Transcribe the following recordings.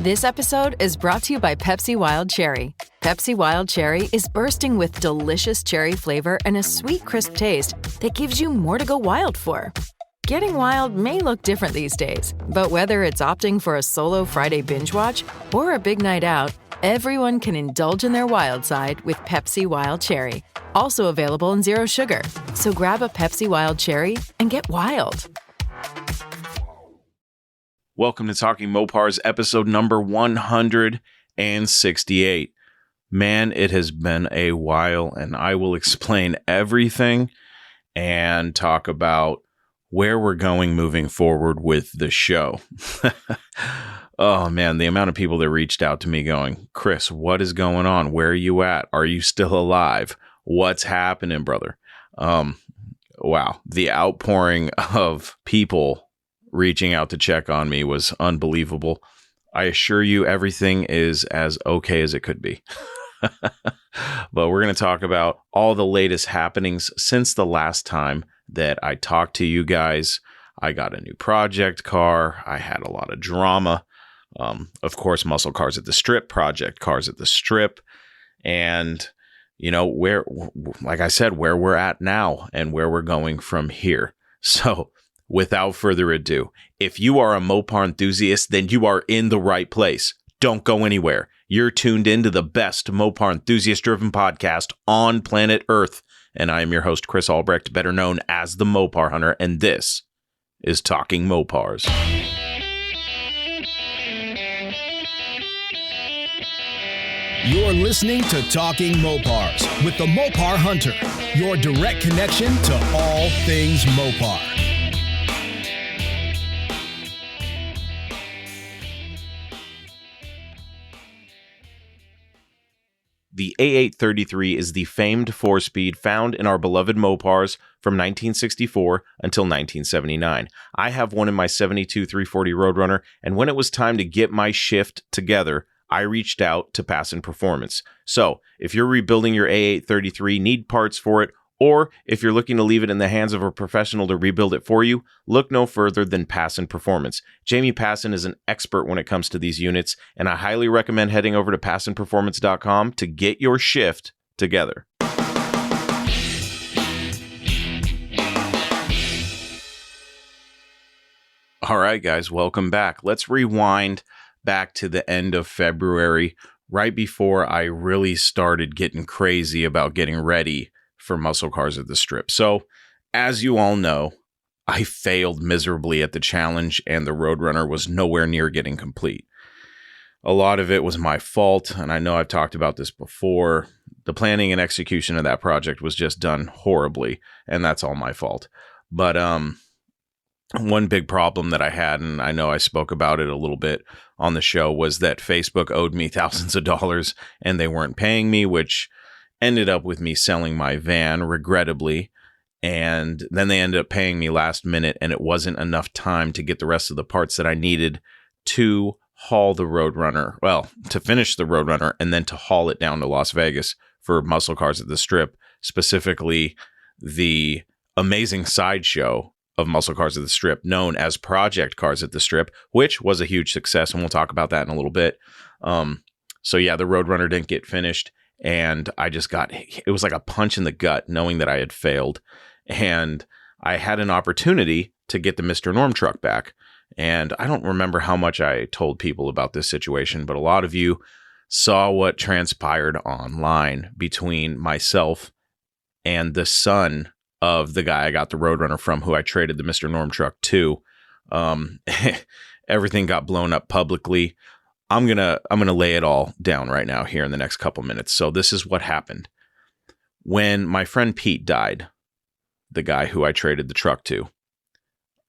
This episode is brought to you by Pepsi Wild Cherry. Pepsi Wild Cherry is bursting with delicious cherry flavor and a sweet, crisp taste that gives you more to go wild for. Getting wild may look different these days, but whether it's opting for a solo Friday binge watch or a big night out, everyone can indulge in their wild side with Pepsi Wild Cherry. Also available in Zero Sugar. So grab a Pepsi Wild Cherry and get wild. Welcome to Talking Mopars, episode number 168. Man, it has been a while, and I will explain everything and talk about where we're going moving forward with the show. Oh, man, the amount of people that reached out to me going, Chris, what is going on? Where are you at? Are you still alive? What's happening, brother? Wow, the outpouring of people reaching out to check on me was unbelievable. I assure you everything is as okay as it could be. But we're going to talk about all the latest happenings since the last time that I talked to you guys. I got a new project car. I had a lot of drama. Of course, muscle cars at the strip, project cars at the strip. And, you know, where, like I said, where we're at now and where we're going from here. So without further ado, if you are a Mopar enthusiast, then you are in the right place. Don't go anywhere. You're tuned into the best Mopar enthusiast-driven podcast on planet Earth. And I am your host, Chris Albrecht, better known as the Mopar Hunter, and this is Talking Mopars. You're listening to Talking Mopars with the Mopar Hunter, your direct connection to all things Mopar. The A833 is the famed 4-speed found in our beloved Mopars from 1964 until 1979. I have one in my 72 340 Roadrunner, and when it was time to get my shift together, I reached out to Passon Performance. So, if you're rebuilding your A833, need parts for it, or if you're looking to leave it in the hands of a professional to rebuild it for you, look no further than Passon Performance. Jamie Passon is an expert when it comes to these units, and I highly recommend heading over to PassonPerformance.com to get your shift together. All right, guys, welcome back. Let's rewind back to the end of February, right before I really started getting crazy about getting ready for muscle cars at the strip. So, as you all know, I failed miserably at the challenge and the Roadrunner was nowhere near getting complete. A lot of it was my fault, and I know I've talked about this before. The planning and execution of that project was just done horribly, and that's all my fault. But one big problem that I had, and I know I spoke about it a little bit on the show, was that Facebook owed me thousands of dollars and they weren't paying me, which ended up with me selling my van, regrettably, and then they ended up paying me last minute, and it wasn't enough time to get the rest of the parts that I needed to haul the Roadrunner, well, to finish the Roadrunner, and then to haul it down to Las Vegas for muscle cars at the strip, specifically the amazing sideshow of muscle cars at the strip, known as Project Cars at the Strip, which was a huge success, and we'll talk about that in a little bit. So yeah, the Roadrunner didn't get finished, and I just it was like a punch in the gut knowing that I had failed. And I had an opportunity to get the Mr. Norm truck back. And I don't remember how much I told people about this situation, but a lot of you saw what transpired online between myself and the son of the guy I got the Roadrunner from, who I traded the Mr. Norm truck to. Everything got blown up publicly. I'm gonna lay it all down right now here in the next couple minutes. So this is what happened. When my friend Pete died, the guy who I traded the truck to,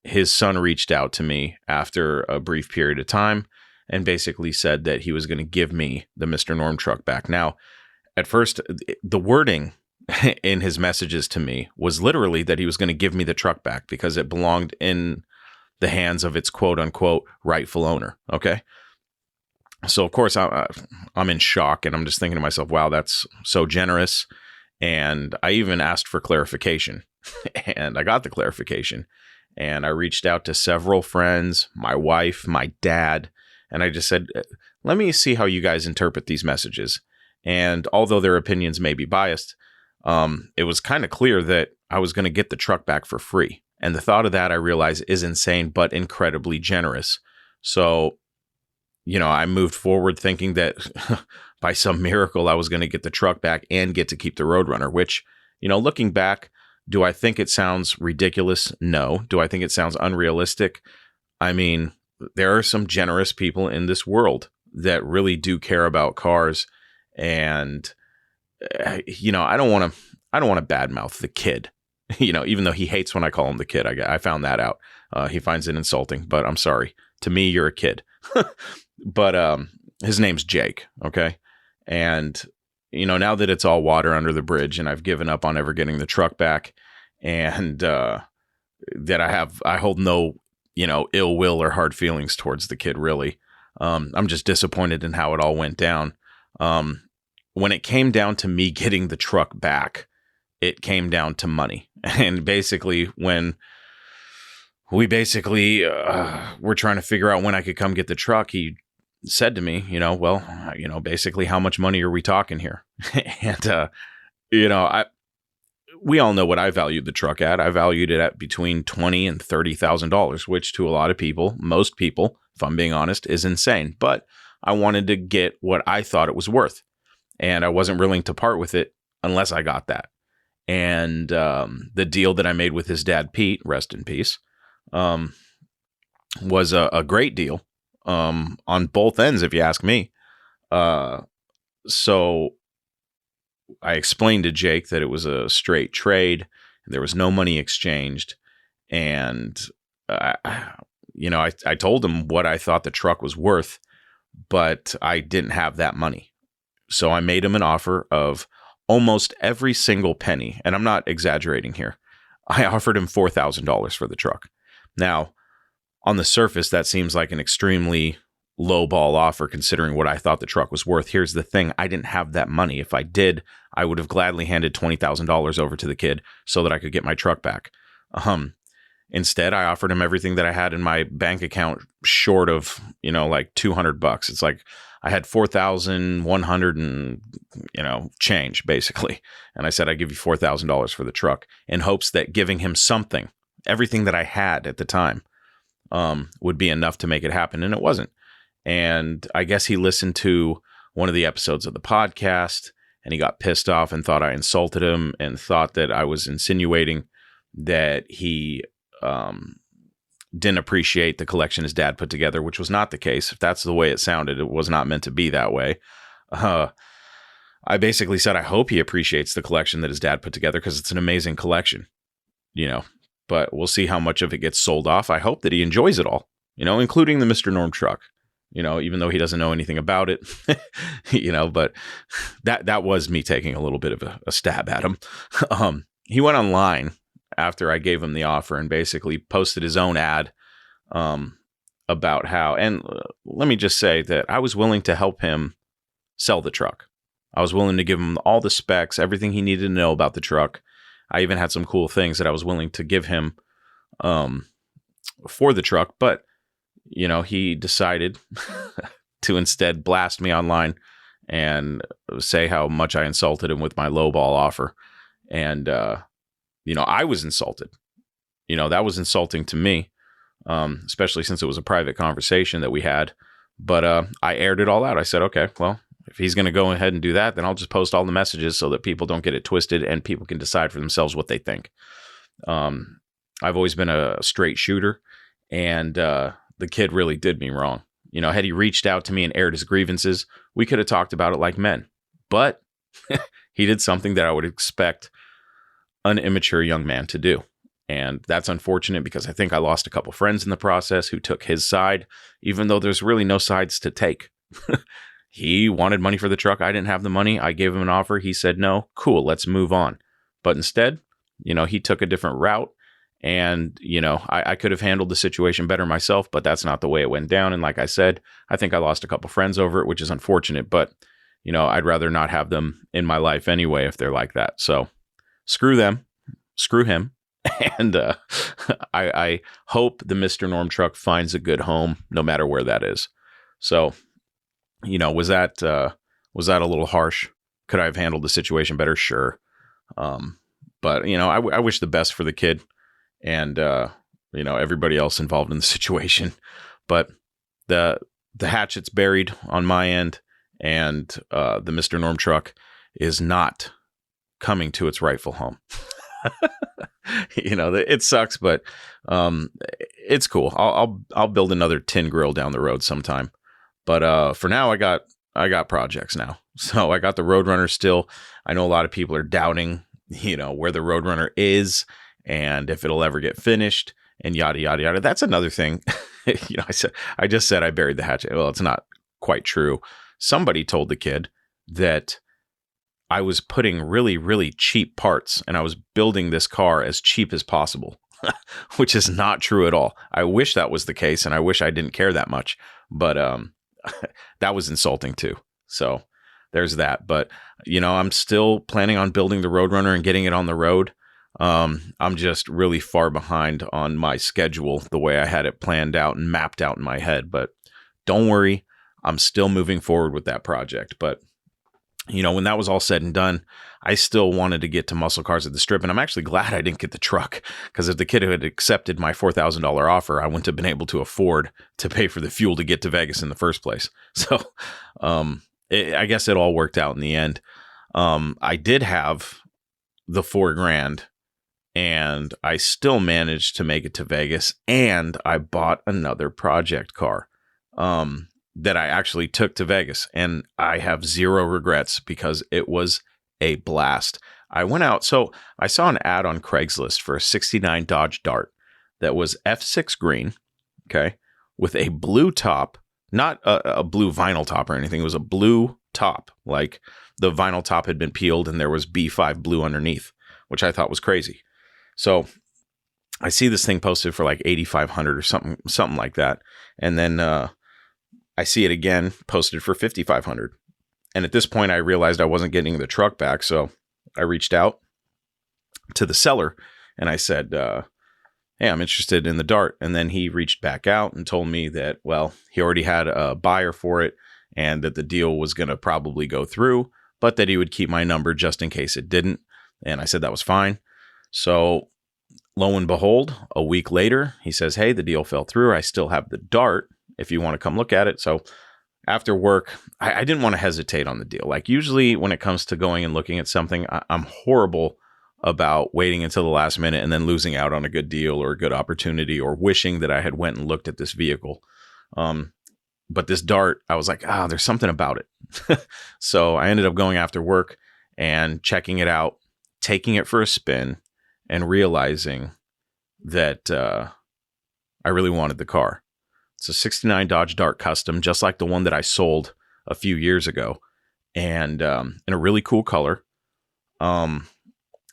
his son reached out to me after a brief period of time and basically said that he was going to give me the Mr. Norm truck back. Now, at first, the wording in his messages to me was literally that he was going to give me the truck back because it belonged in the hands of its quote unquote rightful owner. Okay. So, of course, I'm in shock, and I'm just thinking to myself, wow, that's so generous. And I even asked for clarification, and I got the clarification. And I reached out to several friends, my wife, my dad, And I just said, let me see how you guys interpret these messages. And although their opinions may be biased, it was kind of clear that I was going to get the truck back for free. And the thought of that, I realize, is insane, but incredibly generous. So, I moved forward thinking that by some miracle, I was going to get the truck back and get to keep the Roadrunner, which, looking back, do I think it sounds ridiculous? No. Do I think it sounds unrealistic? I mean, there are some generous people in this world that really do care about cars. And, I don't want to badmouth the kid, even though he hates when I call him the kid. I found that out. He finds it insulting, but I'm sorry. To me, you're a kid. But his name's Jake. Okay. And, now that it's all water under the bridge and I've given up on ever getting the truck back, and that I hold no, ill will or hard feelings towards the kid, really. I'm just disappointed in how it all went down. When it came down to me getting the truck back, it came down to money. And basically, when we were trying to figure out when I could come get the truck, he said to me, basically, how much money are we talking here? And, we all know what I valued the truck at. I valued it at between $20,000 and $30,000, which to a lot of people, most people, if I'm being honest, is insane. But I wanted to get what I thought it was worth. And I wasn't willing to part with it unless I got that. And the deal that I made with his dad, Pete, rest in peace, was a great deal on both ends, if you ask me. So I explained to Jake that it was a straight trade. There was no money exchanged. And, I told him what I thought the truck was worth, but I didn't have that money. So I made him an offer of almost every single penny. And I'm not exaggerating here. I offered him $4,000 for the truck. Now, on the surface, that seems like an extremely lowball offer considering what I thought the truck was worth. Here's the thing. I didn't have that money. If I did, I would have gladly handed $20,000 over to the kid so that I could get my truck back. Instead, I offered him everything that I had in my bank account short of, like $200. It's like I had 4,100 and, change basically. And I said, I give you $4,000 for the truck in hopes that giving him something, everything that I had at the time, would be enough to make it happen. And it wasn't. And I guess he listened to one of the episodes of the podcast and he got pissed off and thought I insulted him and thought that I was insinuating that he didn't appreciate the collection his dad put together, which was not the case. If that's the way it sounded, it was not meant to be that way. I basically said, I hope he appreciates the collection that his dad put together because it's an amazing collection, but we'll see how much of it gets sold off. I hope that he enjoys it all, including the Mr. Norm truck, even though he doesn't know anything about it, but that was me taking a little bit of a stab at him. He went online after I gave him the offer and basically posted his own ad about how, and let me just say that I was willing to help him sell the truck. I was willing to give him all the specs, everything he needed to know about the truck. I even had some cool things that I was willing to give him for the truck, but he decided to instead blast me online and say how much I insulted him with my lowball offer. And, I was insulted. That was insulting to me, especially since it was a private conversation that we had. But I aired it all out. I said, okay, well, if he's going to go ahead and do that, then I'll just post all the messages so that people don't get it twisted and people can decide for themselves what they think. I've always been a straight shooter, and the kid really did me wrong. Had he reached out to me and aired his grievances, we could have talked about it like men. But he did something that I would expect an immature young man to do. And that's unfortunate because I think I lost a couple friends in the process who took his side, even though there's really no sides to take. He wanted money for the truck. I didn't have the money. I gave him an offer. He said, no, cool, let's move on. But instead, he took a different route. And, I could have handled the situation better myself, but that's not the way it went down. And like I said, I think I lost a couple friends over it, which is unfortunate. But, I'd rather not have them in my life anyway if they're like that. So screw them, screw him. And I hope the Mr. Norm truck finds a good home, no matter where that is. So, was that a little harsh? Could I have handled the situation better? Sure. But I wish the best for the kid and, everybody else involved in the situation, but the hatchet's buried on my end, and, the Mr. Norm truck is not coming to its rightful home. It sucks, but, it's cool. I'll build another tin grill down the road sometime, but, for now I got projects now. So I got the Roadrunner still. I know a lot of people are doubting, where the Roadrunner is and if it'll ever get finished and yada, yada, yada. That's another thing. I just said I buried the hatchet. Well, it's not quite true. Somebody told the kid that I was putting really, really cheap parts and I was building this car as cheap as possible, which is not true at all. I wish that was the case and I wish I didn't care that much, but, that was insulting too. So there's that. But, I'm still planning on building the Roadrunner and getting it on the road. I'm just really far behind on my schedule, the way I had it planned out and mapped out in my head. But don't worry, I'm still moving forward with that project. But, when that was all said and done, I still wanted to get to Muscle Cars at the Strip. And I'm actually glad I didn't get the truck, because if the kid had accepted my $4,000 offer, I wouldn't have been able to afford to pay for the fuel to get to Vegas in the first place. So, I guess it all worked out in the end. I did have the $4,000 and I still managed to make it to Vegas, and I bought another project car, that I actually took to Vegas, and I have zero regrets because it was a blast. I went out. So I saw an ad on Craigslist for a 69 Dodge Dart that was F6 green. Okay. With a blue top, not a blue vinyl top or anything. It was a blue top. Like the vinyl top had been peeled and there was B5 blue underneath, which I thought was crazy. So I see this thing posted for like 8,500 or something like that. And then, I see it again posted for 5,500. And at this point I realized I wasn't getting the truck back. So I reached out to the seller and I said, hey, I'm interested in the Dart. And then he reached back out and told me that, well, he already had a buyer for it and that the deal was going to probably go through, but that he would keep my number just in case it didn't. And I said that was fine. So lo and behold, a week later, he says, hey, the deal fell through. I still have the Dart if you want to come look at it. So after work, I didn't want to hesitate on the deal. Like usually when it comes to going and looking at something, I'm horrible about waiting until the last minute and then losing out on a good deal or a good opportunity or wishing that I had went and looked at this vehicle. But this Dart, I was like, there's something about it. So I ended up going after work and checking it out, taking it for a spin and realizing that I really wanted the car. It's a 69 Dodge Dart Custom, just like the one that I sold a few years ago, and in a really cool color. And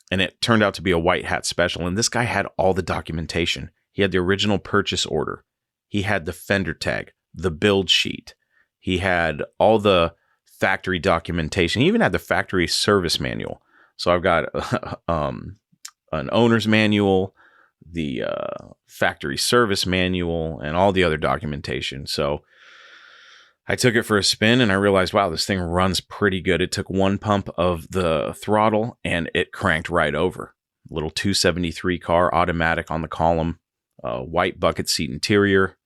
it turned out to be a white hat special. And this guy had all the documentation. He had the original purchase order. He had the fender tag, the build sheet. He had all the factory documentation. He even had the factory service manual. So I've got an owner's manual, the factory service manual, and all the other documentation. So I took it for a spin and I realized, wow, this thing runs pretty good. It took one pump of the throttle and it cranked right over. Little 273 car, automatic on the column, white bucket seat interior,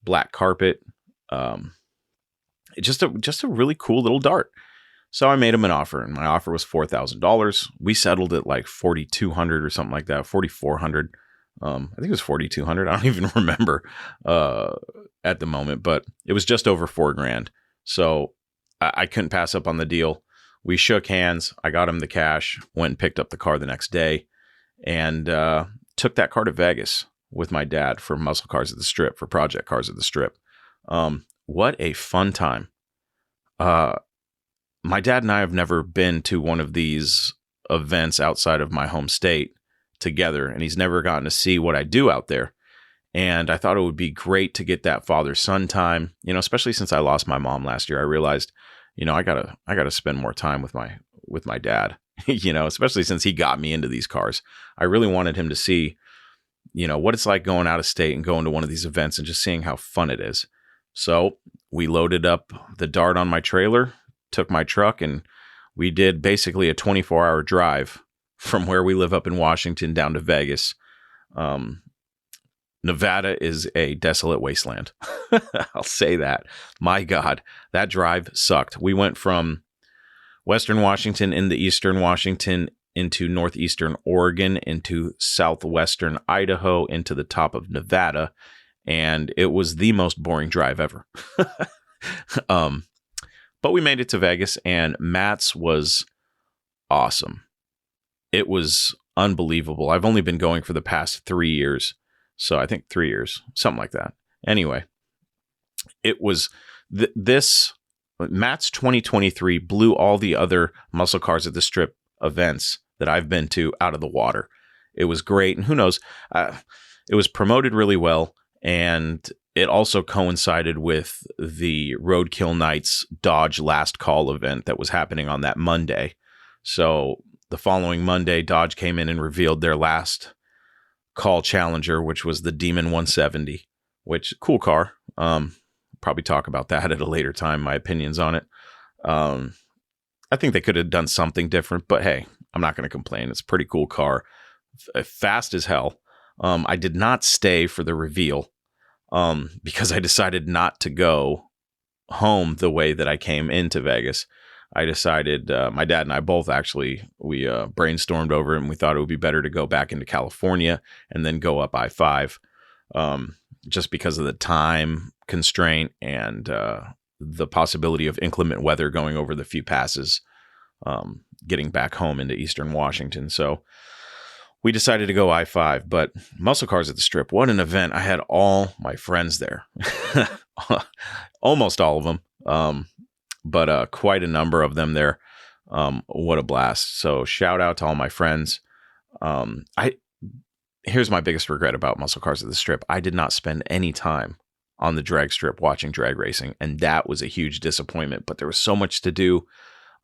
black carpet. Just a really cool little Dart. So I made him an offer, and my offer was $4,000. We settled at like $4,200 or something like that, $4,400. I think it was $4,200. I don't even remember at the moment, but it was just over $4,000. So I couldn't pass up on the deal. We shook hands. I got him the cash, went and picked up the car the next day, and took that car to Vegas with my dad for Muscle Cars at the Strip, for Project Cars at the Strip. What a fun time. My dad and I have never been to one of these events outside of my home state together, and he's never gotten to see what I do out there. And I thought it would be great to get that father-son time, especially since I lost my mom last year. I realized, I gotta spend more time with my dad, especially since he got me into these cars. I really wanted him to see, what it's like going out of state and going to one of these events and just seeing how fun it is. So we loaded up the Dart on my trailer, took my truck, and we did basically a 24-hour drive from where we live up in Washington down to Vegas. Nevada is a desolate wasteland. I'll say that. My God, that drive sucked. We went from Western Washington into Eastern Washington, into Northeastern Oregon, into Southwestern Idaho, into the top of Nevada. And it was the most boring drive ever. But we made it to Vegas, and Matt's was awesome. It was unbelievable. I've only been going for the past 3 years. So I think 3 years, something like that. Anyway, it was Matt's 2023 blew all the other Muscle Cars at the Strip events that I've been to out of the water. It was great. And who knows, it was promoted really well. And it also coincided with the Roadkill Nights Dodge Last Call event that was happening on that Monday. So the following Monday, Dodge came in and revealed their last call Challenger, which was the Demon 170, which cool car. Probably talk about that at a later time, my opinions on it. I think they could have done something different, but hey, I'm not going to complain. It's a pretty cool car. Fast as hell. I did not stay for the reveal because I decided not to go home the way that I came into Vegas. I decided, my dad and I both actually, we brainstormed over it, and we thought it would be better to go back into California and then go up I-5 just because of the time constraint and the possibility of inclement weather going over the few passes, getting back home into Eastern Washington. So we decided to go I-5, but Muscle Cars at the Strip, what an event. I had all my friends there, almost all of them. But quite a number of them there. What a blast. So shout out to all my friends. Here's my biggest regret about Muscle Cars at the Strip. I did not spend any time on the drag strip watching drag racing, and that was a huge disappointment. But there was so much to do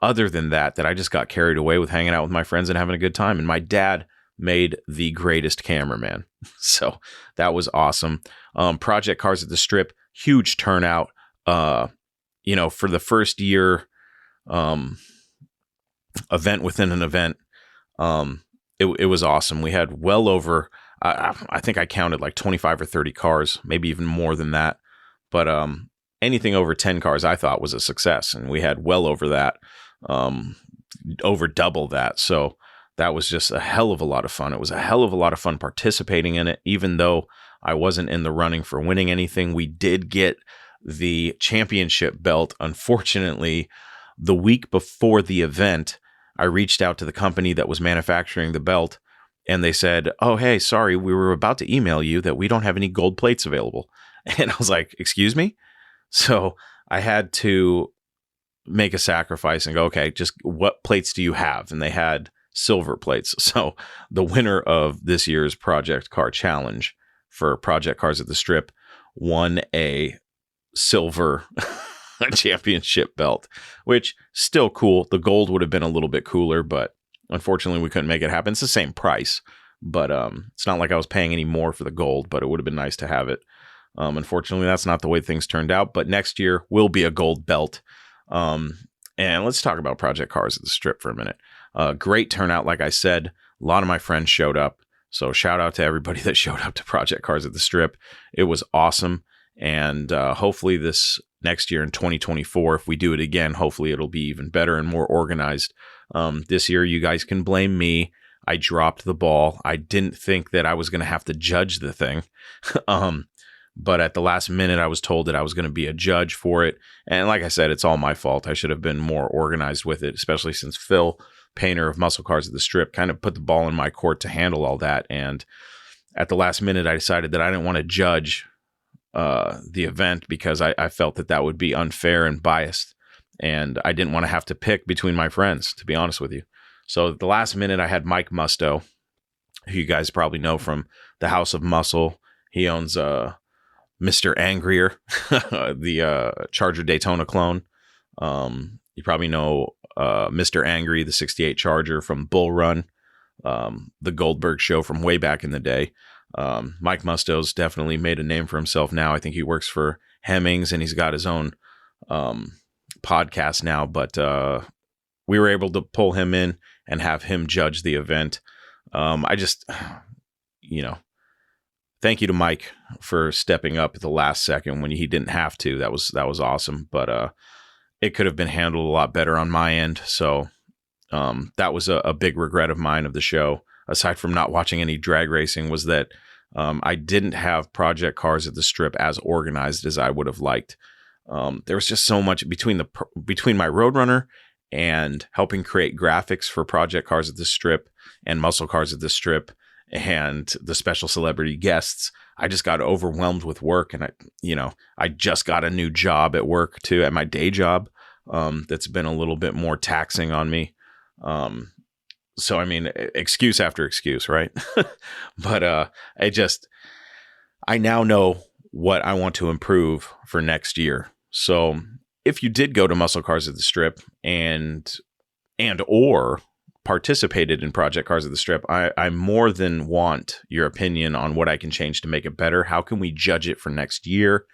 other than that I just got carried away with hanging out with my friends and having a good time. And my dad made the greatest cameraman. So that was awesome. Project Cars at the Strip, huge turnout. For the first year, event within an event, it was awesome. We had well over, I think I counted like 25 or 30 cars, maybe even more than that. But anything over 10 cars I thought was a success. And we had well over that, over double that. So that was just a hell of a lot of fun. It was a hell of a lot of fun participating in it. Even though I wasn't in the running for winning anything, we did get the championship belt. Unfortunately, the week before the event, I reached out to the company that was manufacturing the belt, and they said, "Oh, hey, sorry, we were about to email you that we don't have any gold plates available." And I was like, "Excuse me?" So I had to make a sacrifice and go, "Okay, just what plates do you have?" And they had silver plates. So the winner of this year's Project Car Challenge for Project Cars at the Strip won a silver championship belt, which still cool. The gold would have been a little bit cooler, but unfortunately we couldn't make it happen. It's the same price, but it's not like I was paying any more for the gold, but it would have been nice to have it. Unfortunately, that's not the way things turned out, but next year will be a gold belt. And let's talk about Project Cars at the Strip for a minute. Great turnout. Like I said, a lot of my friends showed up. So shout out to everybody that showed up to Project Cars at the Strip. It was awesome. And hopefully this next year in 2024, if we do it again, hopefully it'll be even better and more organized. This year, you guys can blame me. I dropped the ball. I didn't think that I was going to have to judge the thing. But at the last minute, I was told that I was going to be a judge for it. And like I said, it's all my fault. I should have been more organized with it, especially since Phil, painter of Muscle Cars at the Strip, kind of put the ball in my court to handle all that. And at the last minute, I decided that I didn't want to judge the event because I felt that that would be unfair and biased. And I didn't want to have to pick between my friends, to be honest with you. So at the last minute, I had Mike Musto, who you guys probably know from the House of Muscle. He owns Mr. Angrier, the Charger Daytona clone. You probably know Mr. Angry, the 68 Charger from Bull Run, the Goldberg show from way back in the day. Mike Musto's definitely made a name for himself now. I think he works for Hemmings, and he's got his own podcast now. But we were able to pull him in and have him judge the event. I just, thank you to Mike for stepping up at the last second when he didn't have to. That was awesome. But it could have been handled a lot better on my end. So that was a big regret of mine of the show, aside from not watching any drag racing, was that I didn't have project cars at the strip as organized as I would have liked. There was just so much between my Roadrunner and helping create graphics for project cars at the strip and muscle cars at the strip and the special celebrity guests. I just got overwhelmed with work, and I just got a new job at work too, at my day job. That's been a little bit more taxing on me. So, I mean, excuse after excuse, right? But I now know what I want to improve for next year. So if you did go to Muscle Cars at the Strip and or participated in Project Cars at the Strip, I more than want your opinion on what I can change to make it better. How can we judge it for next year?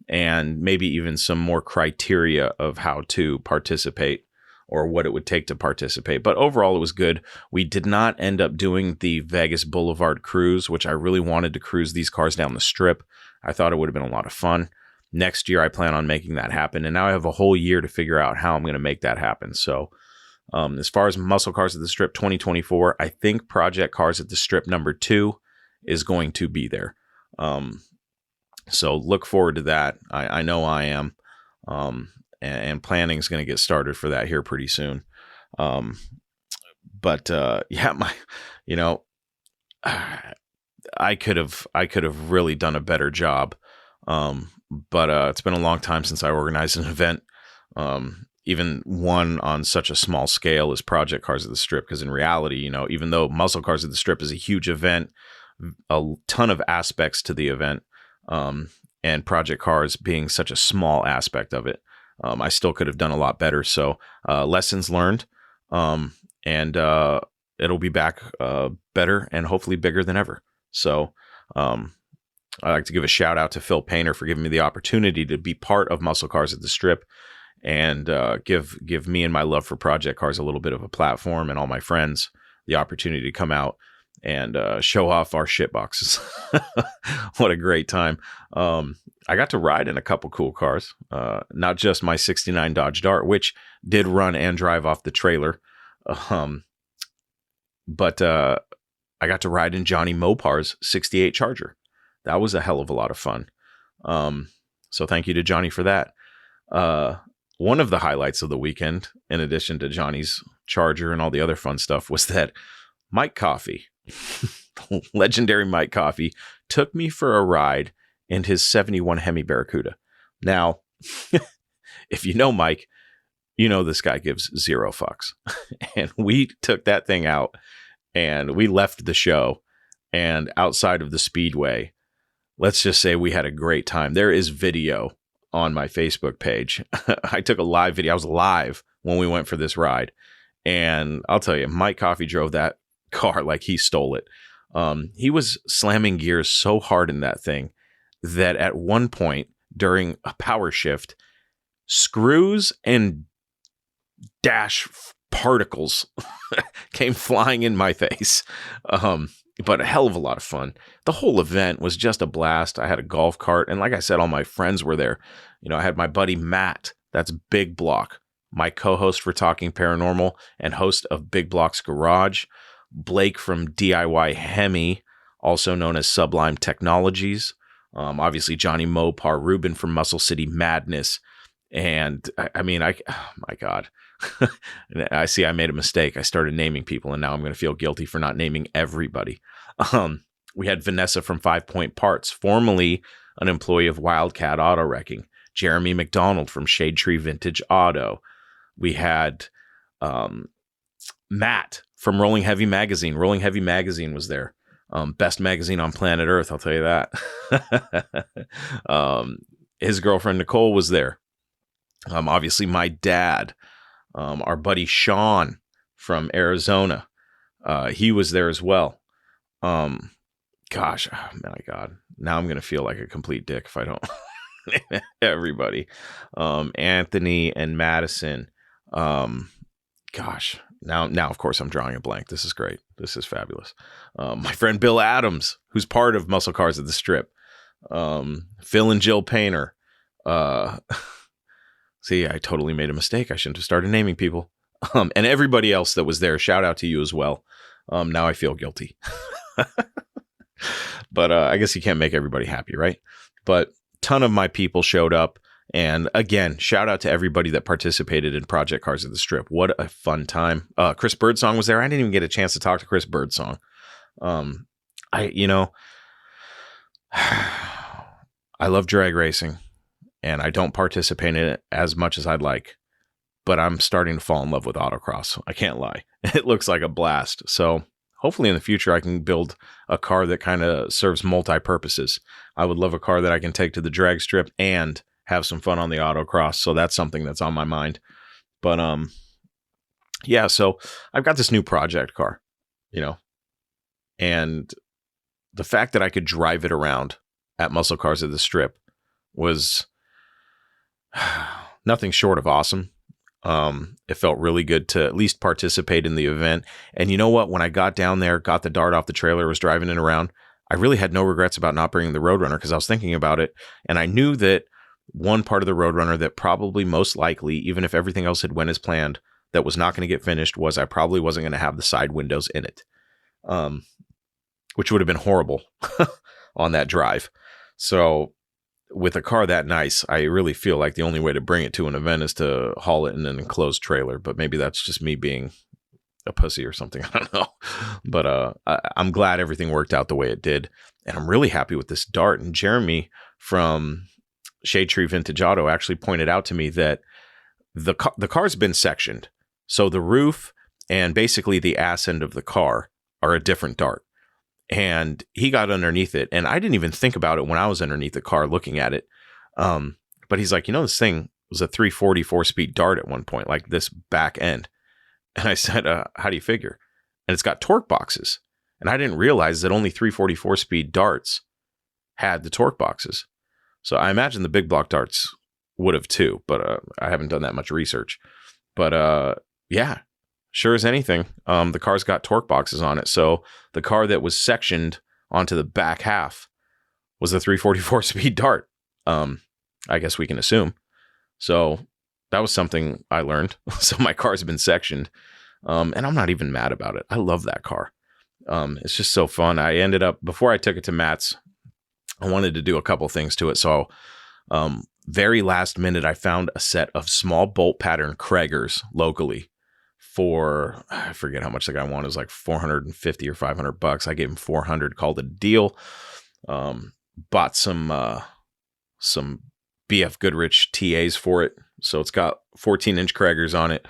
And maybe even some more criteria of how to participate or what it would take to participate. But overall, it was good. We did not end up doing the Vegas Boulevard cruise, which I really wanted to cruise these cars down the strip. I thought it would have been a lot of fun. Next year, I plan on making that happen. And now I have a whole year to figure out how I'm going to make that happen. So as far as Muscle Cars at the Strip 2024, I think Project Cars at the Strip #2 is going to be there. So look forward to that. I know I am. And planning is going to get started for that here pretty soon. But I could have really done a better job. But it's been a long time since I organized an event, even one on such a small scale as Project Cars at the Strip. Because in reality, even though Muscle Cars at the Strip is a huge event, a ton of aspects to the event, and Project Cars being such a small aspect of it, I still could have done a lot better. So lessons learned, and it'll be back better and hopefully bigger than ever. So I'd like to give a shout out to Phil Painter for giving me the opportunity to be part of Muscle Cars at the Strip and give me and my love for Project Cars a little bit of a platform, and all my friends the opportunity to come out and show off our shit boxes. What a great time. I got to ride in a couple cool cars, not just my 69 Dodge Dart, which did run and drive off the trailer. But I got to ride in Johnny Mopar's 68 Charger. That was a hell of a lot of fun. So thank you to Johnny for that. One of the highlights of the weekend, in addition to Johnny's Charger and all the other fun stuff, was that Mike Coffey, legendary Mike Coffey, took me for a ride in his 71 Hemi Barracuda. Now, if you know Mike, you know this guy gives zero fucks. And we took that thing out and we left the show, and outside of the speedway, let's just say we had a great time. There is video on my Facebook page. I took a live video. I was live when we went for this ride. And I'll tell you, Mike Coffey drove that car like he stole it. He was slamming gears so hard in that thing that at one point during a power shift, screws and dash particles came flying in my face. But a hell of a lot of fun. The whole event was just a blast. I had a golf cart, and like I said, all my friends were there. I had my buddy Matt, that's Big Block, my co-host for Talking Paranormal and host of Big Block's Garage. Blake from DIY Hemi, also known as Sublime Technologies. Obviously Johnny Mopar, Ruben from Muscle City Madness. And oh my God. I see I made a mistake. I started naming people, and now I'm going to feel guilty for not naming everybody. We had Vanessa from 5 Point Parts, formerly an employee of Wildcat Auto Wrecking. Jeremy McDonald from Shade Tree Vintage Auto. We had Matt from Rolling Heavy Magazine. Rolling Heavy Magazine was there. Best magazine on planet Earth, I'll tell you that. His girlfriend Nicole was there. Obviously my dad. Our buddy Sean from Arizona. He was there as well. Gosh, oh my God. Now I'm going to feel like a complete dick if I don't Everybody. Anthony and Madison. Gosh, now, of course, I'm drawing a blank. This is great. This is fabulous. My friend Bill Adams, who's part of Muscle Cars at the Strip. Phil and Jill Painter. See, I totally made a mistake. I shouldn't have started naming people. And everybody else that was there. Shout out to you as well. Now I feel guilty. But I guess you can't make everybody happy, right? But ton of my people showed up. And again, shout out to everybody that participated in Project Cars at the Strip. What a fun time. Chris Birdsong was there. I didn't even get a chance to talk to Chris Birdsong. I love drag racing, and I don't participate in it as much as I'd like, but I'm starting to fall in love with autocross. I can't lie. It looks like a blast. So hopefully in the future, I can build a car that kind of serves multi-purposes. I would love a car that I can take to the drag strip and have some fun on the autocross. So that's something that's on my mind. But yeah, so I've got this new project car, and the fact that I could drive it around at Muscle Cars at the Strip was nothing short of awesome. It felt really good to at least participate in the event. And you know what? When I got down there, got the Dart off the trailer, was driving it around, I really had no regrets about not bringing the Roadrunner, because I was thinking about it. And I knew that one part of the Roadrunner that probably most likely, even if everything else had went as planned, that was not going to get finished was I probably wasn't going to have the side windows in it, which would have been horrible on that drive. So with a car that nice, I really feel like the only way to bring it to an event is to haul it in an enclosed trailer. But maybe that's just me being a pussy or something. I don't know. But I'm glad everything worked out the way it did. And I'm really happy with this Dart. And Jeremy from Shade Tree Vintage Auto actually pointed out to me that the car's been sectioned. So the roof and basically the ass end of the car are a different Dart. And he got underneath it. And I didn't even think about it when I was underneath the car looking at it. But he's like, this thing was a 344 speed Dart at one point, like this back end. And I said, how do you figure? And it's got torque boxes. And I didn't realize that only 344 speed Darts had the torque boxes. So I imagine the big block Darts would have too, but I haven't done that much research. But yeah, sure as anything, the car's got torque boxes on it. So the car that was sectioned onto the back half was the 344 speed Dart. I guess we can assume. So that was something I learned. So my car's been sectioned, and I'm not even mad about it. I love that car. It's just so fun. I ended up, before I took it to Matt's, I wanted to do a couple things to it. So very last minute, I found a set of small bolt pattern Kraggers locally for, I forget how much the guy wanted. It was like $450 or $500. I gave him $400, called it a deal. Bought some BF Goodrich TAs for it. So it's got 14-inch Kraggers on it.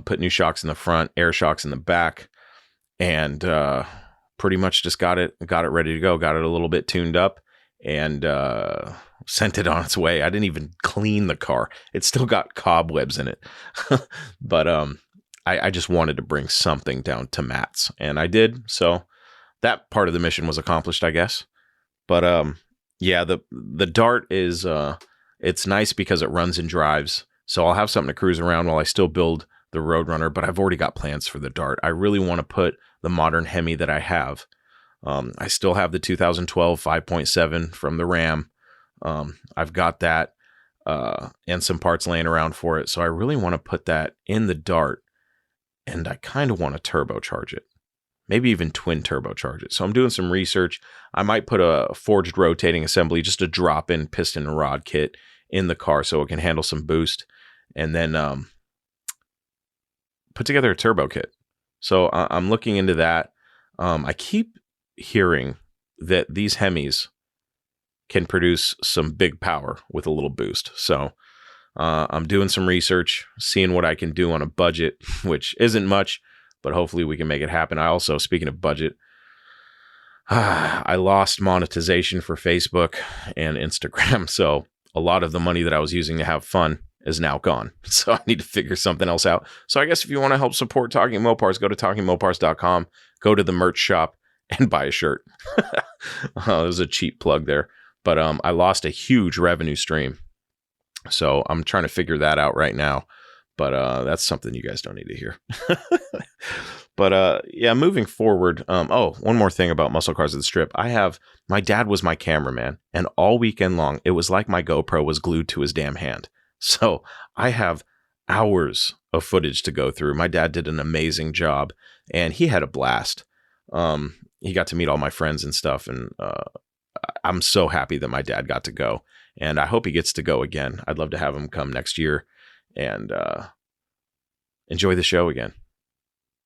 Put new shocks in the front, air shocks in the back, and pretty much just got it ready to go. Got it a little bit tuned up and sent it on its way. I didn't even clean the car. It's still got cobwebs in it. But I just wanted to bring something down to Matt's, and I did. So that part of the mission was accomplished, I guess. But yeah, the Dart is it's nice because it runs and drives. So I'll have something to cruise around while I still build the Roadrunner, but I've already got plans for the Dart. I really want to put the modern Hemi that I have. I still have the 2012 5.7 from the Ram. I've got that and some parts laying around for it. So I really want to put that in the Dart, and I kind of want to turbocharge it. Maybe even twin turbocharge it. So I'm doing some research. I might put a forged rotating assembly, just a drop-in piston and rod kit in the car so it can handle some boost. And then put together a turbo kit. So I'm looking into that. I keep hearing that these Hemis can produce some big power with a little boost. So I'm doing some research, seeing what I can do on a budget, which isn't much, but hopefully we can make it happen. I also, speaking of budget, I lost monetization for Facebook and Instagram. So a lot of the money that I was using to have fun is now gone. So I need to figure something else out. So I guess if you want to help support Talking Mopars, go to talkingmopars.com, go to the merch shop and buy a shirt. There's a cheap plug there. But I lost a huge revenue stream. So I'm trying to figure that out right now. But that's something you guys don't need to hear. But yeah, moving forward. One more thing about Muscle Cars at the Strip. My dad was my cameraman, and all weekend long, it was like my GoPro was glued to his damn hand. So I have hours of footage to go through. My dad did an amazing job, and he had a blast. He got to meet all my friends and stuff, and I'm so happy that my dad got to go, and I hope he gets to go again. I'd love to have him come next year and enjoy the show again.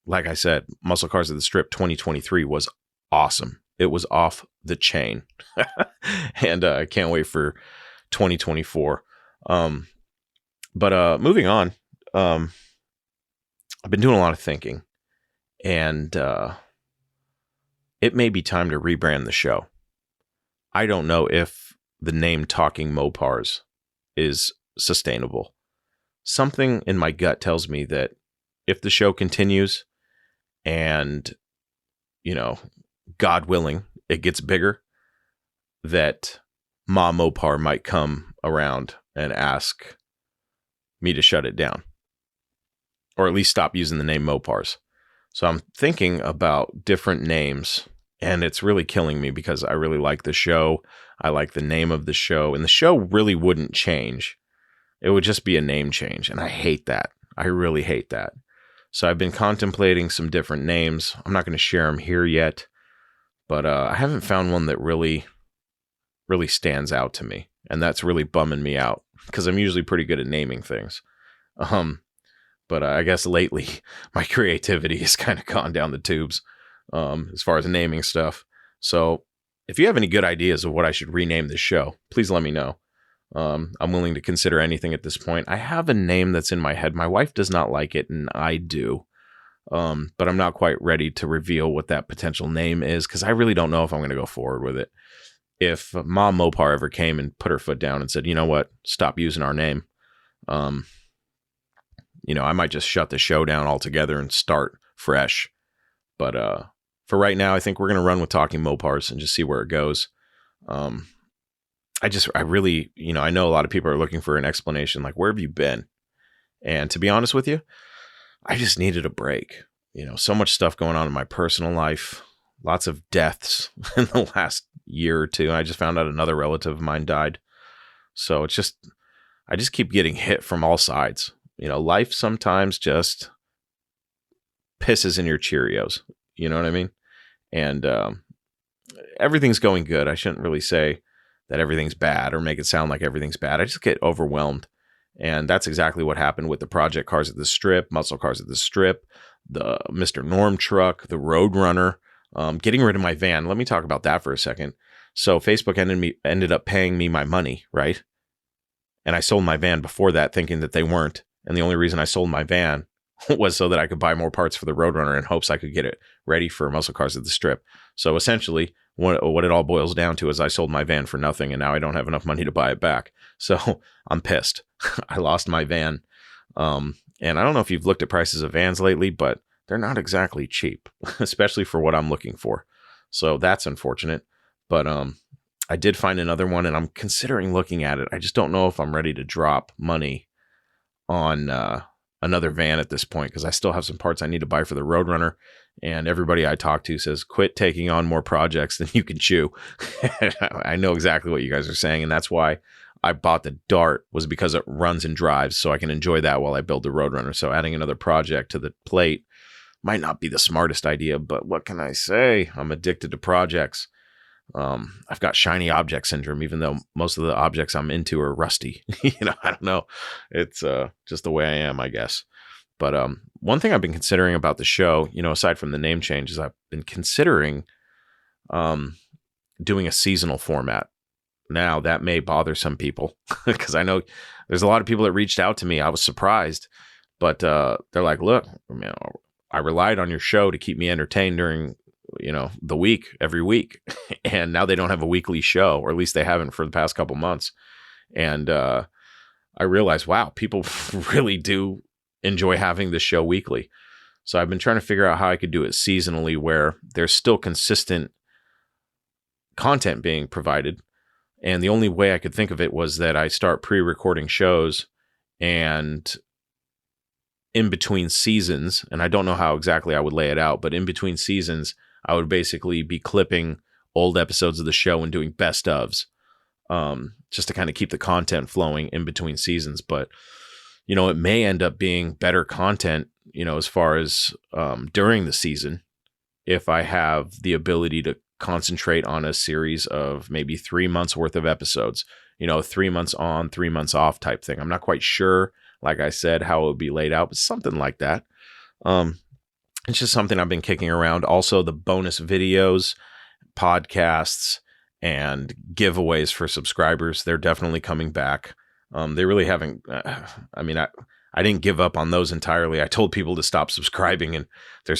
Like I said, Muscle Cars at the Strip 2023 was awesome. It was off the chain. And I can't wait for 2024. But moving on, I've been doing a lot of thinking, and it may be time to rebrand the show. I don't know if the name Talking Mopars is sustainable. Something in my gut tells me that if the show continues and, God willing, it gets bigger, that Ma Mopar might come around and ask me to shut it down, or at least stop using the name Mopars. So I'm thinking about different names, and it's really killing me because I really like the show. I like the name of the show, and the show really wouldn't change. It would just be a name change, and I hate that. I really hate that. So I've been contemplating some different names. I'm not going to share them here yet, but I haven't found one that really stands out to me, and that's really bumming me out because I'm usually pretty good at naming things. But I guess lately my creativity has kind of gone down the tubes as far as naming stuff. So if you have any good ideas of what I should rename this show, please let me know. I'm willing to consider anything at this point. I have a name that's in my head. My wife does not like it, and I do. But I'm not quite ready to reveal what that potential name is because I really don't know if I'm going to go forward with it. If Mom Mopar ever came and put her foot down and said, you know what, stop using our name, I might just shut the show down altogether and start fresh. But for right now, I think we're going to run with Talking Mopars and just see where it goes. I really, I know a lot of people are looking for an explanation, like, where have you been? And to be honest with you, I just needed a break. So much stuff going on in my personal life, lots of deaths in the last year or two. And I just found out another relative of mine died. So I just keep getting hit from all sides. Life sometimes just pisses in your Cheerios. You know what I mean? And everything's going good. I shouldn't really say that everything's bad or make it sound like everything's bad. I just get overwhelmed. And that's exactly what happened with the Project Cars at the Strip, Muscle Cars at the Strip, the Mr. Norm truck, the Roadrunner, getting rid of my van. Let me talk about that for a second. So Facebook ended up paying me my money, right? And I sold my van before that thinking that they weren't. And the only reason I sold my van was so that I could buy more parts for the Roadrunner in hopes I could get it ready for Muscle Cars at the Strip. So essentially, what it all boils down to is I sold my van for nothing, and now I don't have enough money to buy it back. So I'm pissed. I lost my van. And I don't know if you've looked at prices of vans lately, but they're not exactly cheap, especially for what I'm looking for. So that's unfortunate. But I did find another one, and I'm considering looking at it. I just don't know if I'm ready to drop money on another van at this point, because I still have some parts I need to buy for the Roadrunner. And everybody I talk to says, quit taking on more projects than you can chew. I know exactly what you guys are saying. And that's why I bought the Dart, was because it runs and drives, so I can enjoy that while I build the Roadrunner. So adding another project to the plate might not be the smartest idea, but what can I say? I'm addicted to projects. I've got shiny object syndrome, even though most of the objects I'm into are rusty. I don't know. It's just the way I am, I guess. But one thing I've been considering about the show, aside from the name change, is I've been considering doing a seasonal format. Now, that may bother some people because I know there's a lot of people that reached out to me. I was surprised, but they're like, look, I relied on your show to keep me entertained during the week, every week. And now they don't have a weekly show, or at least they haven't for the past couple months. And I realized, wow, people really do enjoy having this show weekly. So I've been trying to figure out how I could do it seasonally, where there's still consistent content being provided, And the only way I could think of it was that I start pre-recording shows, and in between seasons, and I don't know how exactly I would lay it out, but in between seasons, I would basically be clipping old episodes of the show and doing best ofs, just to kind of keep the content flowing in between seasons. But, it may end up being better content, as far as during the season, if I have the ability to concentrate on a series of maybe 3 months worth of episodes, 3 months on, 3 months off type thing. I'm not quite sure, like I said, how it would be laid out, but something like that. It's just something I've been kicking around. Also, the bonus videos, podcasts, and giveaways for subscribers, they're definitely coming back. They really haven't. I didn't give up on those entirely. I told people to stop subscribing, and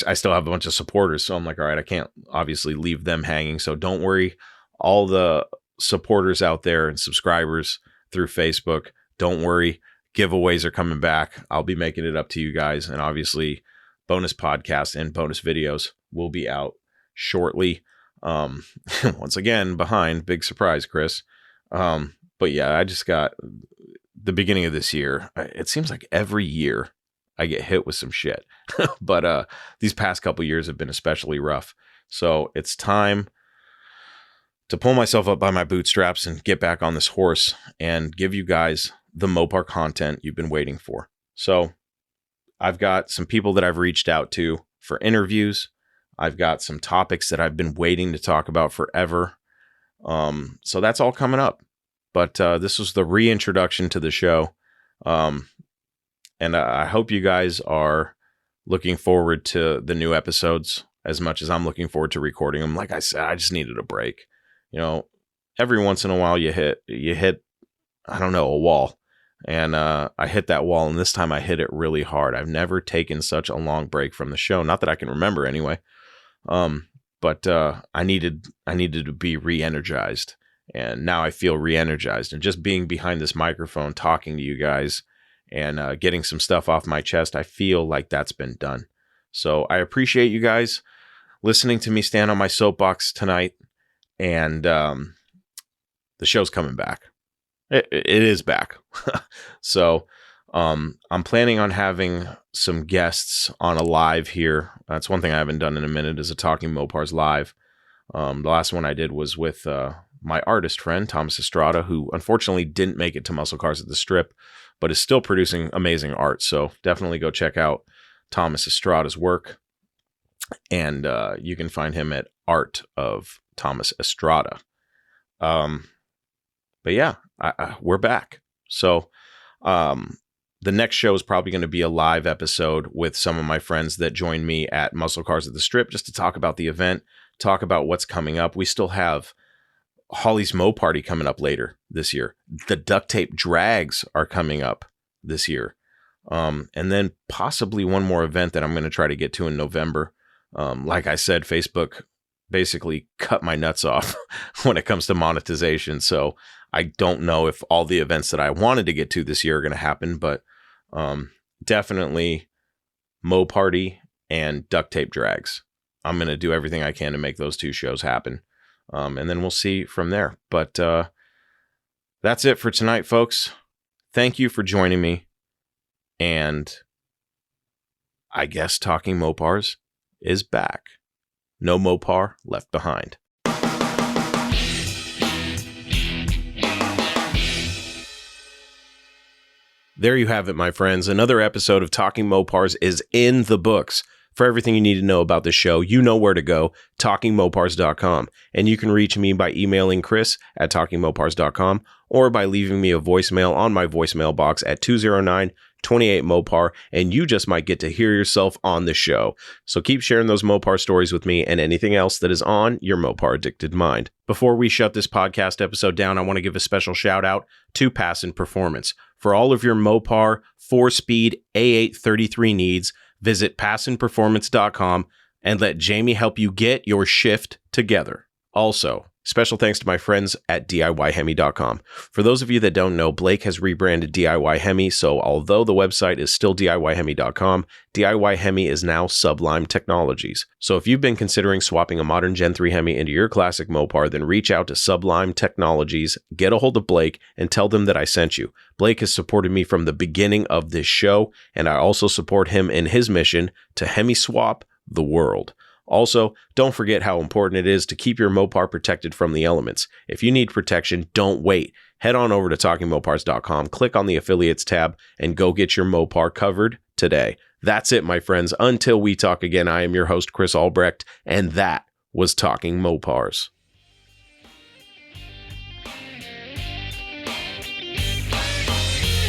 I still have a bunch of supporters. So I'm like, all right, I can't obviously leave them hanging. So don't worry, all the supporters out there and subscribers through Facebook, don't worry. Giveaways are coming back. I'll be making it up to you guys. And obviously bonus podcasts and bonus videos will be out shortly. Once again, behind, big surprise, Chris. But yeah, I just got the beginning of this year. It seems like every year I get hit with some shit, but these past couple years have been especially rough. So it's time to pull myself up by my bootstraps and get back on this horse and give you guys the Mopar content you've been waiting for. So I've got some people that I've reached out to for interviews. I've got some topics that I've been waiting to talk about forever. So that's all coming up. But this was the reintroduction to the show. And I hope you guys are looking forward to the new episodes as much as I'm looking forward to recording them. Like I said, I just needed a break. Every once in a while you hit, I don't know, a wall. And I hit that wall, and this time I hit it really hard. I've never taken such a long break from the show. Not that I can remember anyway. But I needed to be re-energized. And now I feel re-energized, and just being behind this microphone, talking to you guys and getting some stuff off my chest, I feel like that's been done. So I appreciate you guys listening to me stand on my soapbox tonight. And the show's coming back. It is back. So I'm planning on having some guests on a live here. That's one thing I haven't done in a minute, is a Talking Mopars live. The last one I did was with my artist friend, Thomas Estrada, who unfortunately didn't make it to Muscle Cars at the Strip, but is still producing amazing art. So definitely go check out Thomas Estrada's work. And you can find him at Art of Thomas Estrada. But yeah, we're back. So the next show is probably going to be a live episode with some of my friends that joined me at Muscle Cars at the Strip, just to talk about the event, talk about what's coming up. We still have Holly's Mo Party coming up later this year. The duct tape drags are coming up this year. And then possibly one more event that I'm going to try to get to in November. Like I said, Facebook basically cut my nuts off when it comes to monetization. So I don't know if all the events that I wanted to get to this year are going to happen, but definitely Mo Party and duct tape drags. I'm going to do everything I can to make those two shows happen. And then we'll see from there. But that's it for tonight, folks. Thank you for joining me. And I guess Talking Mopars is back. No Mopar left behind. There you have it, my friends. Another episode of Talking Mopars is in the books. For everything you need to know about the show, you know where to go, talkingmopars.com. And you can reach me by emailing Chris at talkingmopars.com or by leaving me a voicemail on my voicemail box at 209-28-MOPAR, and you just might get to hear yourself on the show. So keep sharing those Mopar stories with me and anything else that is on your Mopar addicted mind. Before we shut this podcast episode down, I want to give a special shout out to Passon Performance. For all of your Mopar 4-speed A833 needs, visit PassonPerformance.com and let Jamie help you get your shift together. Also, Special thanks to my friends at DIYHemi.com. For those of you that don't know, Blake has rebranded DIY Hemi, so although the website is still DIYHemi.com, DIY Hemi is now Sublime Technologies. So if you've been considering swapping a modern Gen 3 Hemi into your classic Mopar, then reach out to Sublime Technologies, get a hold of Blake, and tell them that I sent you. Blake has supported me from the beginning of this show, and I also support him in his mission to Hemi swap the world. Also, don't forget how important it is to keep your Mopar protected from the elements. If you need protection, don't wait. Head on over to TalkingMopars.com, click on the Affiliates tab, and go get your Mopar covered today. That's it, my friends. Until we talk again, I am your host, Chris Albrecht, and that was Talking Mopars.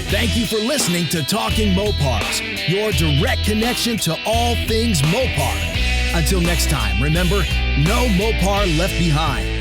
Thank you for listening to Talking Mopars, your direct connection to all things Mopar. Until next time, remember, no Mopar left behind.